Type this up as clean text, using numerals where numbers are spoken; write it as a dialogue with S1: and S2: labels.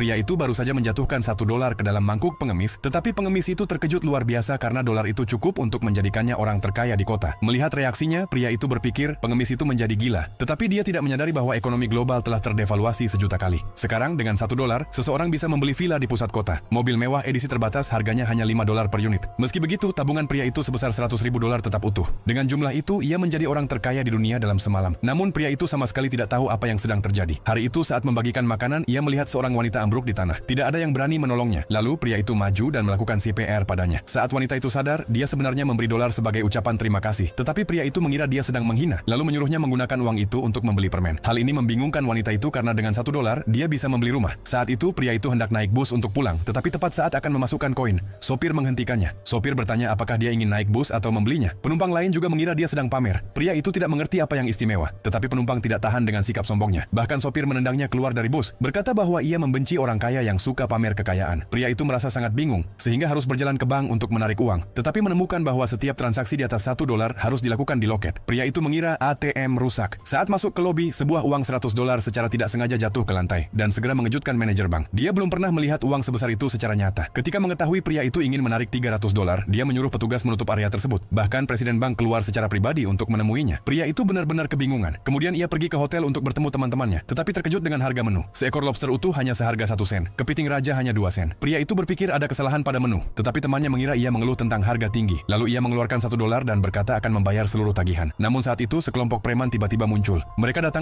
S1: Pria itu baru saja menjatuhkan $1 ke dalam mangkuk pengemis, tetapi pengemis itu terkejut luar biasa karena dolar itu cukup untuk menjadikannya orang terkaya di kota. Melihat reaksinya, pria itu berpikir pengemis itu menjadi gila. Tetapi dia tidak menyadari bahwa ekonomi global telah terdevaluasi sejuta kali. Sekarang dengan $1, seseorang bisa membeli villa di pusat kota. Mobil mewah edisi terbatas harganya hanya $5 per unit. Meski begitu, tabungan pria itu sebesar $100.000 tetap utuh. Dengan jumlah itu, ia menjadi orang terkaya di dunia dalam semalam. Namun pria itu sama sekali tidak tahu apa yang sedang terjadi. Hari itu saat membagikan makanan, ia melihat seorang wanita ambruk di tanah. Tidak ada yang berani menolongnya. Lalu pria itu maju dan melakukan CPR padanya. Saat wanita itu sadar, dia sebenarnya memberi dolar sebagai ucapan terima kasih. Tetapi pria itu mengira dia sedang menghina, lalu menyuruhnya menggunakan uang itu untuk membeli permen. Hal ini membingungkan wanita itu karena dengan $1, dia bisa membeli rumah. Saat itu pria itu hendak naik bus untuk pulang, tetapi tepat saat akan memasukkan koin, sopir menghentikannya. Sopir bertanya apakah dia ingin naik bus atau membelinya. Penumpang lain juga mengira dia sedang pamer. Pria itu tidak mengerti apa yang istimewa, tetapi penumpang tidak tahan dengan sikap sombongnya. Bahkan sopir menendangnya keluar dari bus, berkata bahwa ia membenci orang kaya yang suka pamer kekayaan. Pria itu merasa sangat bingung, sehingga harus berjalan ke bank untuk menarik uang, tetapi menemukan bahwa setiap transaksi di atas $1 harus dilakukan di loket. Pria itu mengira ATM rusak. Saat masuk ke lobi, sebuah uang $100 secara tidak sengaja jatuh ke lantai, dan segera mengejutkan manajer bank. Dia belum pernah melihat uang sebesar itu secara nyata. Ketika mengetahui pria itu ingin menarik $300, dia menyuruh petugas menutup area tersebut. Bahkan presiden bank keluar secara pribadi untuk menemuinya. Pria itu benar-benar kebingungan. Kemudian ia pergi ke hotel untuk bertemu teman-temannya, tetapi terkejut dengan harga menu. Seekor lobster utuh hanya seharga 1 sen. Kepiting raja hanya 2 sen. Pria itu berpikir ada kesalahan pada menu, tetapi temannya mengira ia mengeluh tentang harga tinggi. Lalu ia mengeluarkan $1 dan berkata akan membayar seluruh tagihan. Namun saat itu sekelompok preman tiba-tiba muncul. Mereka datang